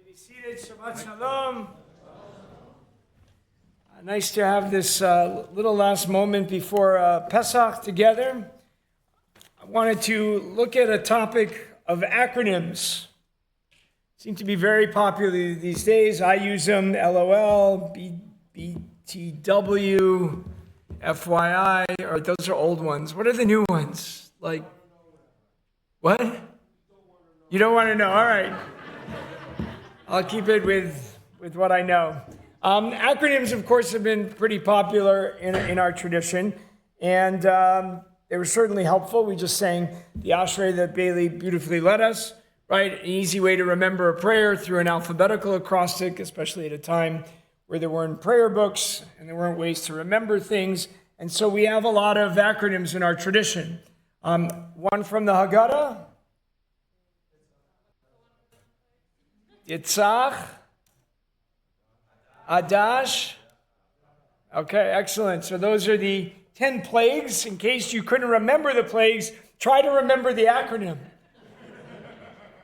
Be seated. Shabbat Shalom. Nice to have this little last moment before Pesach together. I wanted to look at a topic of acronyms. Seem to be very popular these days. I use them: LOL, BTW, FYI, or those are old ones. What are the new ones? Like, what? You don't want to know. All right. I'll keep it with what I know. Acronyms, of course, have been pretty popular in our tradition, and they were certainly helpful. We just sang the Ashrei that Bailey beautifully led us, right? An easy way to remember a prayer through an alphabetical acrostic, especially at a time where there weren't prayer books and there weren't ways to remember things. And so we have a lot of acronyms in our tradition. One from the Haggadah. Tzav, Adash. Okay, excellent. So those are the 10 plagues. In case you couldn't remember the plagues, try to remember the acronym.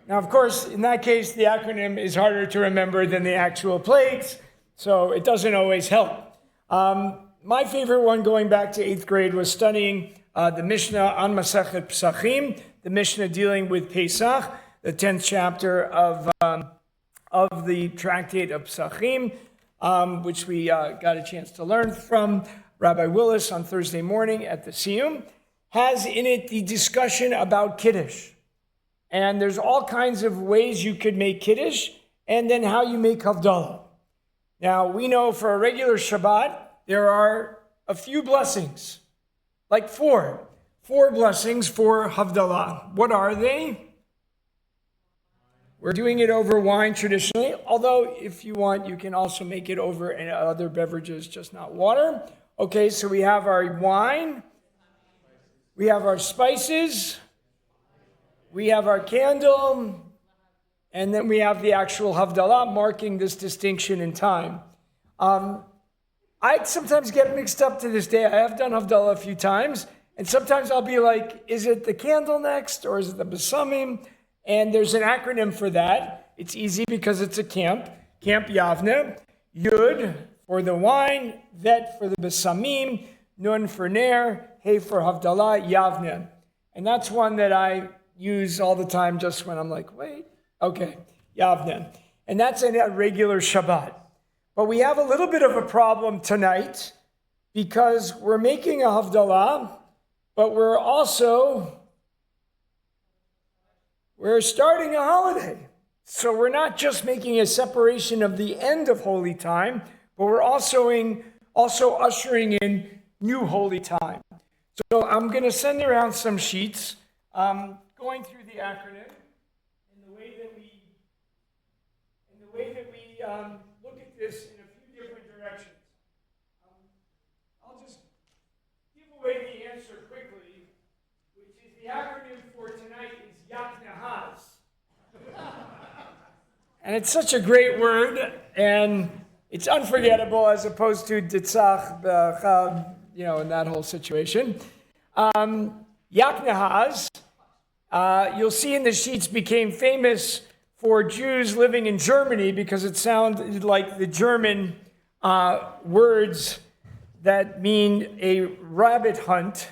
Now, of course, in that case, the acronym is harder to remember than the actual plagues, so it doesn't always help. My favorite one going back to 8th grade was studying the Mishnah on Masechet Pesachim, the Mishnah dealing with Pesach, the 10th chapter of the tractate of Pesachim, which we got a chance to learn from Rabbi Willis on Thursday morning at the Siyum, has in it the discussion about Kiddush. And there's all kinds of ways you could make Kiddush, and then how you make Havdalah. Now, we know for a regular Shabbat, there are a few blessings, like four blessings for Havdalah. What are they? We're doing it over wine traditionally, although if you want, you can also make it over other beverages, just not water. Okay, so we have our wine, we have our spices, we have our candle, and then we have the actual Havdalah marking this distinction in time. I sometimes get mixed up to this day. I have done Havdalah a few times, and sometimes I'll be like, is it the candle next, or is it the Besamim? And there's an acronym for that. It's easy because it's a Camp YaKNeHaZ, Yud for the wine, Vet for the Besamim, Nun for Ner, Hey for Havdalah, YaKNeHaZ. And that's one that I use all the time just when I'm like, wait, okay, YaKNeHaZ. And that's in a regular Shabbat. But we have a little bit of a problem tonight because we're making a Havdalah, but we're starting a holiday. So we're not just making a separation of the end of holy time, but we're also ushering in new holy time. So I'm going to send around some sheets going through the acronym in the way that we look at this in a few different directions. I'll just give away the answer quickly, which is the acronym for tonight is YaKNeHaZ. And it's such a great word, and it's unforgettable as opposed to Tzav, in that whole situation. YaKNeHaZ, you'll see in the sheets, became famous for Jews living in Germany because it sounded like the German words that mean a rabbit hunt.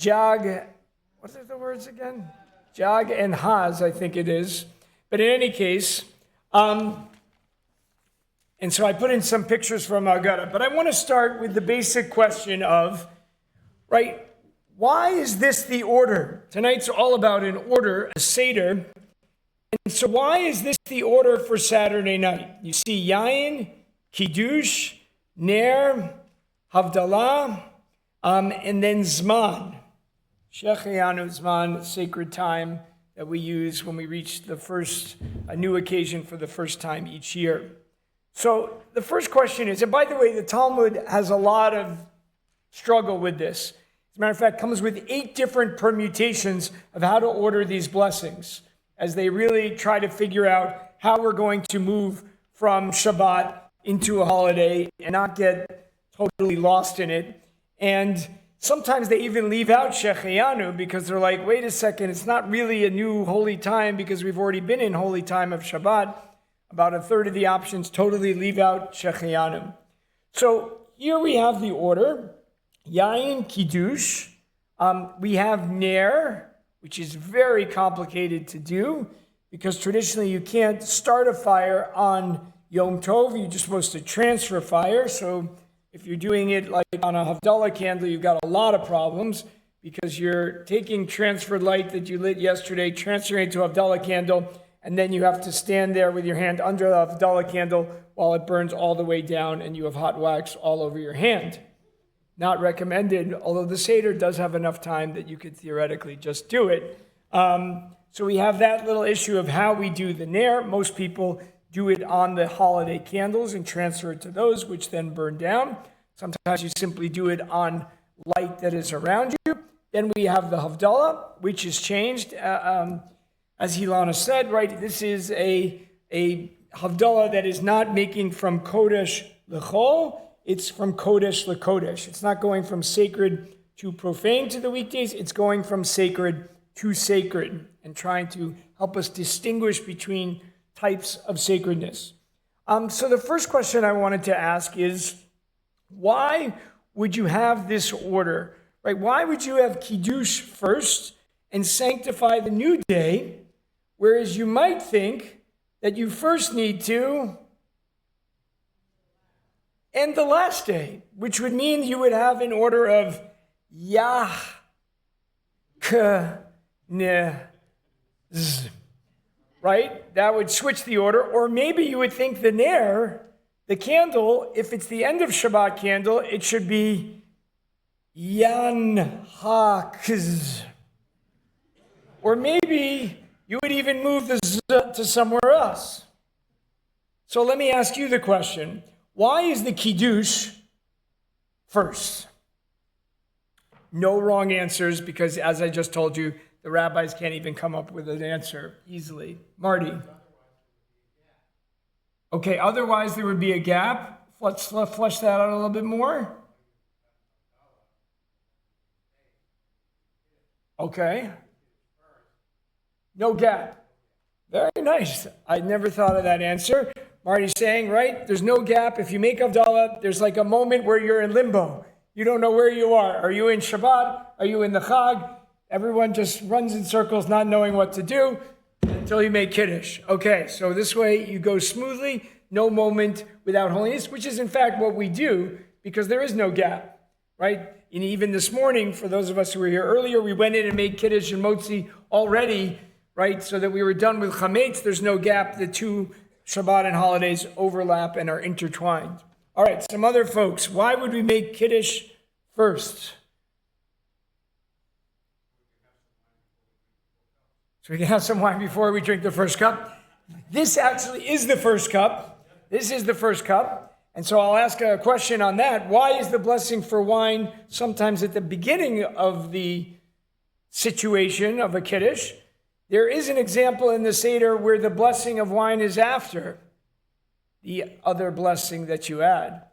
What are the words again? YaKNeHaZ, I think it is. But in any case, and so I put in some pictures from Haggadah, but I want to start with the basic question of, right, why is this the order? Tonight's all about an order, a Seder. And so why is this the order for Saturday night? You see Yain, Kiddush, Ner, Havdalah, and then Zman. Shechianu Zman, sacred time that we use when we reach a new occasion for the first time each year. So the first question is, and by the way, the Talmud has a lot of struggle with this. As a matter of fact, it comes with 8 different permutations of how to order these blessings, as they really try to figure out how we're going to move from Shabbat into a holiday and not get totally lost in it. And sometimes they even leave out Shechianu because they're like, wait a second, it's not really a new holy time because we've already been in holy time of Shabbat. About a third of the options totally leave out Shechianu. So here we have the order. Yain Kiddush. We have Ner, which is very complicated to do because traditionally you can't start a fire on Yom Tov. You're just supposed to transfer fire. So if you're doing it like on a Havdalah candle, you've got a lot of problems because you're taking transferred light that you lit yesterday, transferring it to a Havdalah candle, and then you have to stand there with your hand under the Havdalah candle while it burns all the way down and you have hot wax all over your hand. Not recommended, although the Seder does have enough time that you could theoretically just do it. So we have that little issue of how we do the Ner. Most people do it on the holiday candles and transfer it to those, which then burn down. Sometimes you simply do it on light that is around you. Then we have the Havdalah, which is changed. As Hilana said, right, this is a Havdalah that is not making from Kodesh L'chol, it's from Kodesh L'Kodesh. It's not going from sacred to profane to the weekdays, it's going from sacred to sacred and trying to help us distinguish between types of sacredness. So the first question I wanted to ask is, why would you have this order? Right? Why would you have Kiddush first and sanctify the new day, whereas you might think that you first need to end the last day, which would mean you would have an order of YaKNeHaZ, right? That would switch the order. Or maybe you would think the Ner, the candle, if it's the end of Shabbat candle, it should be YaKNeHaZ. Or maybe you would even move the Z to somewhere else. So let me ask you the question. Why is the Kiddush first? No wrong answers because, as I just told you, the rabbis can't even come up with an answer easily. Marty. Okay, otherwise there would be a gap. Let's flesh that out a little bit more. Okay. No gap. Very nice. I never thought of that answer. Marty's saying, right, there's no gap. If you make Havdalah, there's like a moment where you're in limbo. You don't know where you are. Are you in Shabbat? Are you in the Chag? Everyone just runs in circles not knowing what to do until you make Kiddush. Okay, so this way you go smoothly, no moment without holiness, which is in fact what we do because there is no gap, right? And even this morning, for those of us who were here earlier, we went in and made Kiddush and Motzi already, right? So that we were done with Chametz. There's no gap. The two Shabbat and holidays overlap and are intertwined. All right, some other folks. Why would we make Kiddush first? So we can have some wine before we drink the first cup. This actually is the first cup. This is the first cup. And so I'll ask a question on that. Why is the blessing for wine sometimes at the beginning of the situation of a Kiddush? There is an example in the Seder where the blessing of wine is after the other blessing that you add. A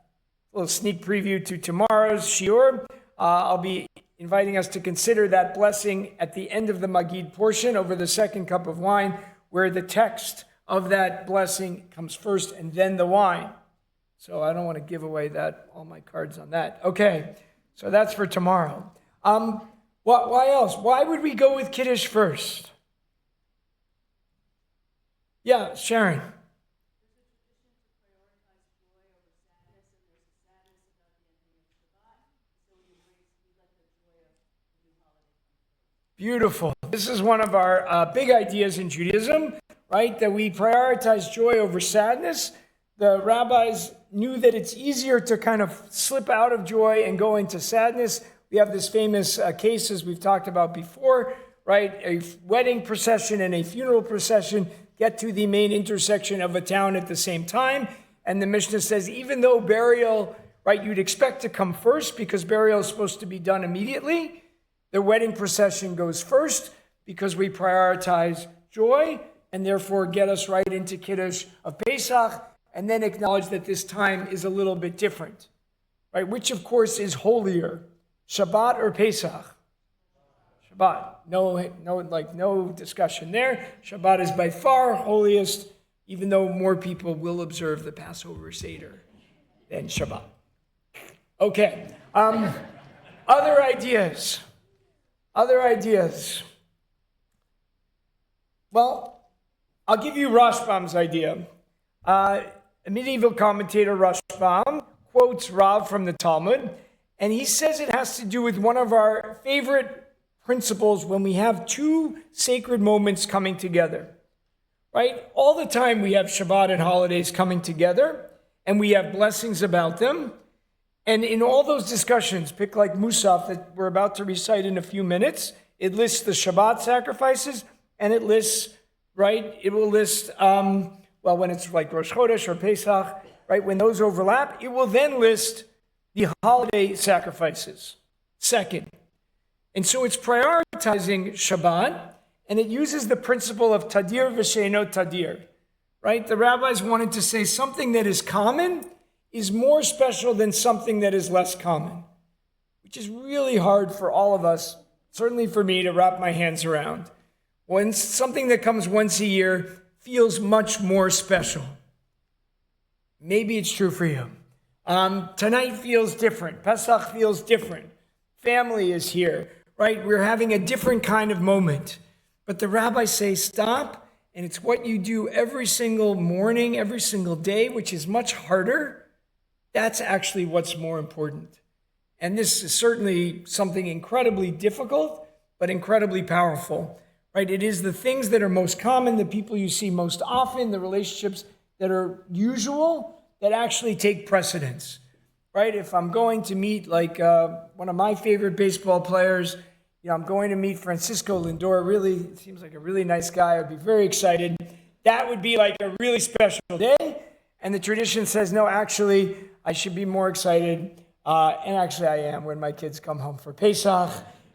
little sneak preview to tomorrow's shiur. I'll be inviting us to consider that blessing at the end of the Magid portion over the second cup of wine, where the text of that blessing comes first and then the wine. So I don't want to give away all my cards on that. Okay, so that's for tomorrow. Why else? Why would we go with Kiddush first? Yeah, Sharon. Beautiful. This is one of our big ideas in Judaism, right? That we prioritize joy over sadness. The rabbis knew that it's easier to kind of slip out of joy and go into sadness. We have this famous case, as we've talked about before, right? A wedding procession and a funeral procession get to the main intersection of a town at the same time. And the Mishnah says, even though burial, right, you'd expect to come first because burial is supposed to be done immediately, the wedding procession goes first because we prioritize joy and therefore get us right into Kiddush of Pesach and then acknowledge that this time is a little bit different, right? Which of course is holier, Shabbat or Pesach? Shabbat. No discussion there. Shabbat is by far holiest, even though more people will observe the Passover Seder than Shabbat. Okay. Other ideas. Well, I'll give you Rashbam's idea. A medieval commentator, Rashbam, quotes Rav from the Talmud, and he says it has to do with one of our favorite principles when we have two sacred moments coming together, right? All the time we have Shabbat and holidays coming together, and we have blessings about them. And in all those discussions, pick like Musaf that we're about to recite in a few minutes, it lists the Shabbat sacrifices, and it lists, right? It will list, when it's like Rosh Chodesh or Pesach, right? When those overlap, it will then list the holiday sacrifices second. And so it's prioritizing Shabbat, and it uses the principle of Tadir v'sheino Tadir, right? The rabbis wanted to say something that is common is more special than something that is less common, which is really hard for all of us, certainly for me, to wrap my hands around. When something that comes once a year feels much more special. Maybe it's true for you. Tonight feels different. Pesach feels different. Family is here, right? We're having a different kind of moment. But the rabbis say, stop, and it's what you do every single morning, every single day, which is much harder. That's actually what's more important. And this is certainly something incredibly difficult, but incredibly powerful, right? It is the things that are most common, the people you see most often, the relationships that are usual, that actually take precedence, right? If I'm going to meet one of my favorite baseball players, I'm going to meet Francisco Lindor. Really seems like a really nice guy. I'd be very excited. That would be like a really special day. And the tradition says, no, actually, I should be more excited. And actually, I am when my kids come home for Pesach.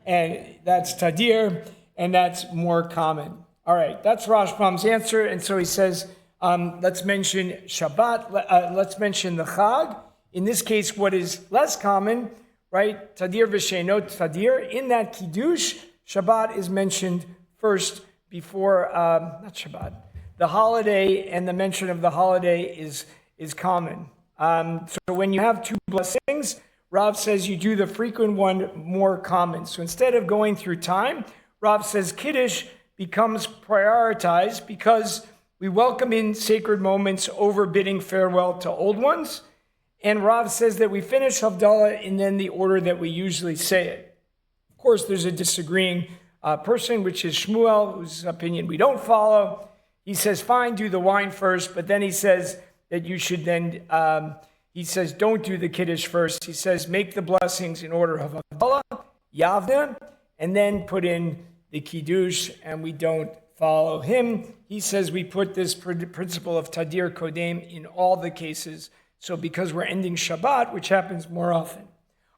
And that's Tadir, and that's more common. All right, that's Rashbam's answer. And so he says, let's mention Shabbat. Let's mention the Chag. In this case, what is less common, right? Tadir v'sheino Tadir. In that Kiddush, Shabbat is mentioned first before, not Shabbat. The holiday and the mention of the holiday is common. So when you have two blessings, Rav says you do the frequent one more common. So instead of going through time, Rav says Kiddush becomes prioritized because we welcome in sacred moments over bidding farewell to old ones. And Rav says that we finish Havdalah in then the order that we usually say it. Of course, there's a disagreeing person, which is Shmuel, whose opinion we don't follow. He says, fine, do the wine first, but then he says that you should then, he says, don't do the Kiddush first. He says, make the blessings in order of Havdalah, YaKNeHaZ, and then put in the Kiddush, and we don't follow him. He says we put this principle of Tadir Kodem in all the cases. So because we're ending Shabbat, which happens more often.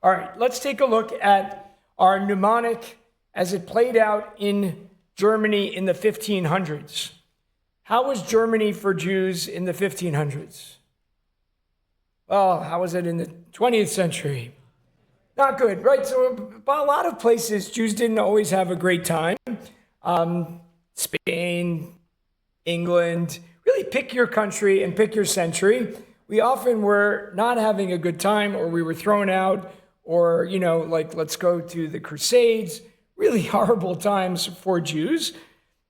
All right, let's take a look at our mnemonic as it played out in Germany in the 1500s. How was Germany for Jews in the 1500s? Well, how was it in the 20th century? Not good, right? So a lot of places, Jews didn't always have a great time. Spain, England, really pick your country and pick your century. We often were not having a good time, or we were thrown out, or, let's go to the Crusades. Really horrible times for Jews.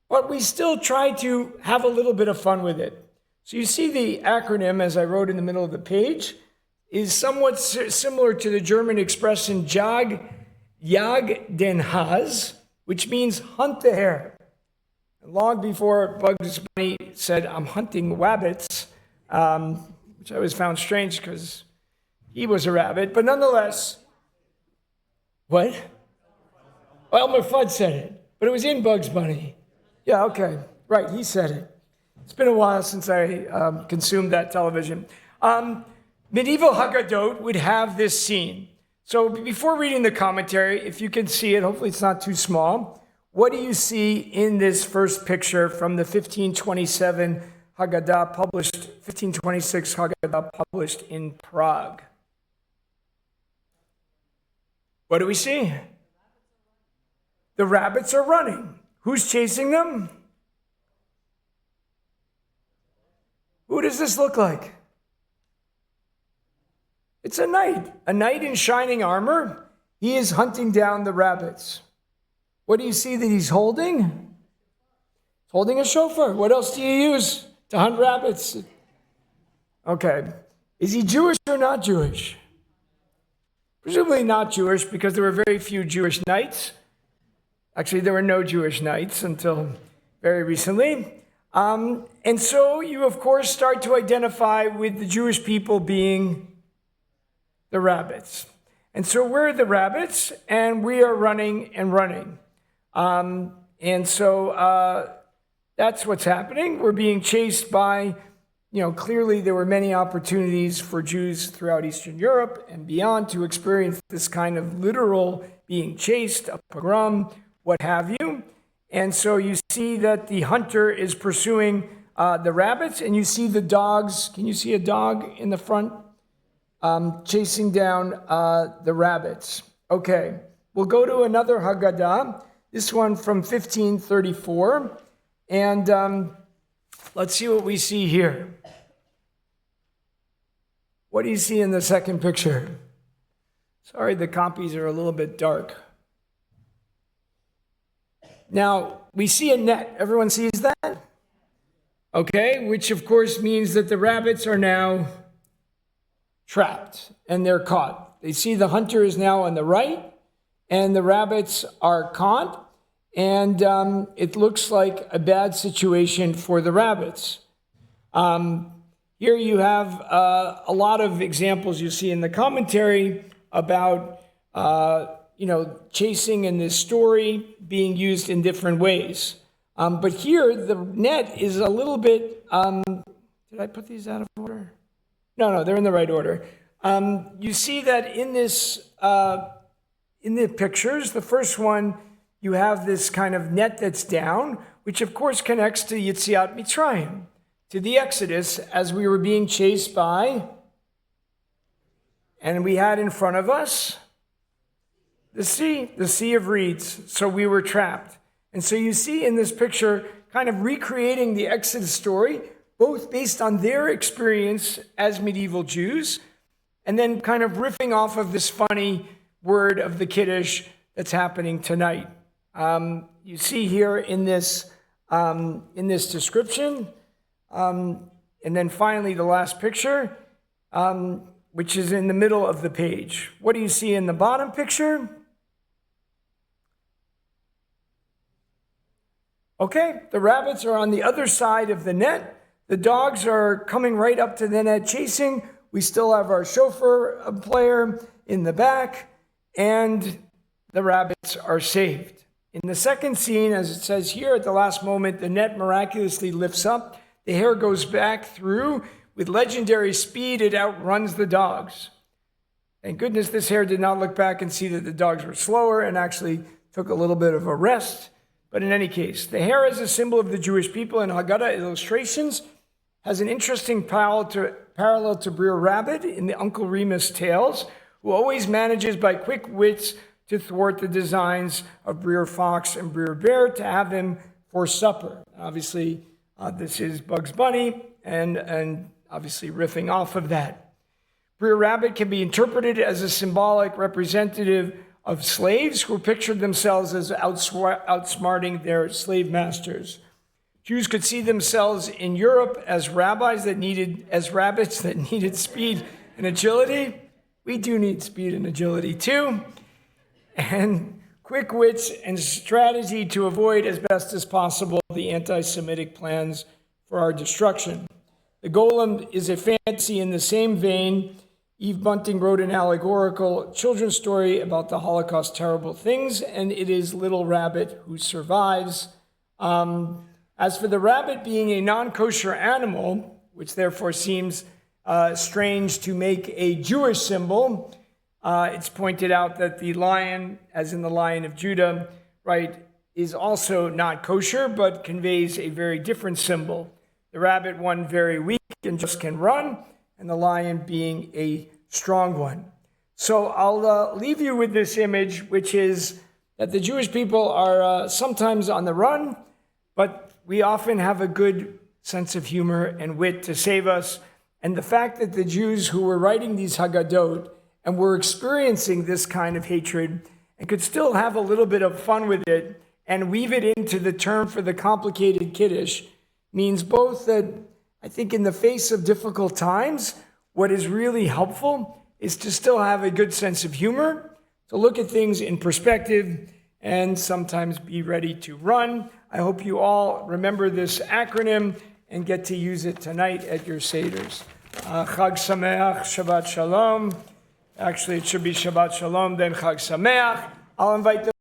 But we still try to have a little bit of fun with it. So you see the acronym, as I wrote in the middle of the page, is somewhat similar to the German expression YaKNeHaZ, which means hunt the hare. Long before Bugs Bunny said, I'm hunting wabbits, which I always found strange because he was a rabbit. But nonetheless, what? Elmer Fudd said it, but it was in Bugs Bunny. Yeah, okay, right, he said it. It's been a while since I consumed that television. Medieval Haggadot would have this scene. So before reading the commentary, if you can see it, hopefully it's not too small, what do you see in this first picture from the 1527 Haggadah published, 1526 Haggadah published in Prague? What do we see? The rabbits are running. Who's chasing them? Who does this look like? It's a knight in shining armor. He is hunting down the rabbits. What do you see that he's holding? He's holding a shofar. What else do you use to hunt rabbits? Okay. Is he Jewish or not Jewish? Presumably not Jewish, because there were very few Jewish knights. Actually, there were no Jewish knights until very recently. And so you, of course, start to identify with the Jewish people being the rabbits. And so we're the rabbits, and we are running and running. And so that's what's happening. We're being chased by, clearly there were many opportunities for Jews throughout Eastern Europe and beyond to experience this kind of literal being chased, a pogrom, what have you. And so you see that the hunter is pursuing the rabbits, and you see the dogs. Can you see a dog in the front? Chasing down the rabbits. Okay, we'll go to another Haggadah, this one from 1534, and let's see what we see here. What do you see in the second picture? Sorry, the copies are a little bit dark. Now, we see a net. Everyone sees that? Okay, which of course means that the rabbits are now trapped and they're caught. They see the hunter is now on the right and the rabbits are caught, and it looks like a bad situation for the rabbits. Here you have a lot of examples you see in the commentary about chasing in this story being used in different ways. But here the net is a little bit, did I put these out of order? No, they're in the right order. You see that in this, in the pictures, the first one, you have this kind of net that's down, which of course connects to Yetziat Mitzrayim, to the Exodus, as we were being chased by, and we had in front of us the sea of reeds. So we were trapped. And so you see in this picture kind of recreating the Exodus story, both based on their experience as medieval Jews, and then kind of riffing off of this funny word of the Kiddush that's happening tonight. You see here in this description, and then finally the last picture, which is in the middle of the page. What do you see in the bottom picture? Okay, the rabbits are on the other side of the net. The dogs are coming right up to the net chasing. We still have our chauffeur player in the back, and the rabbits are saved. In the second scene, as it says here, at the last moment, the net miraculously lifts up. The hare goes back through. With legendary speed, it outruns the dogs. Thank goodness this hare did not look back and see that the dogs were slower and actually took a little bit of a rest. But in any case, the hare as a symbol of the Jewish people in Haggadah illustrations has an interesting parallel to Brer Rabbit in the Uncle Remus tales, who always manages by quick wits to thwart the designs of Brer Fox and Brer Bear to have them for supper. Obviously, this is Bugs Bunny, and obviously riffing off of that. Brer Rabbit can be interpreted as a symbolic representative of slaves who pictured themselves as outsmarting their slave masters. Jews could see themselves in Europe as rabbits that needed speed and agility. We do need speed and agility too. And quick wits and strategy to avoid as best as possible the anti-Semitic plans for our destruction. The Golem is a fantasy in the same vein. Eve Bunting wrote an allegorical children's story about the Holocaust terrible things, and it is Little Rabbit who survives. As for the rabbit being a non-kosher animal, which therefore seems strange to make a Jewish symbol, it's pointed out that the lion, as in the Lion of Judah, right, is also not kosher, but conveys a very different symbol. The rabbit, one very weak and just can run, and the lion being a strong one. So I'll leave you with this image, which is that the Jewish people are sometimes on the run, but we often have a good sense of humor and wit to save us. And the fact that the Jews who were writing these Haggadot and were experiencing this kind of hatred and could still have a little bit of fun with it and weave it into the term for the complicated Kiddush means both that I think in the face of difficult times, what is really helpful is to still have a good sense of humor, to look at things in perspective, and sometimes be ready to run. I hope you all remember this acronym and get to use it tonight at your Seders. Chag Sameach, Shabbat Shalom. Actually, it should be Shabbat Shalom, then Chag Sameach. I'll invite the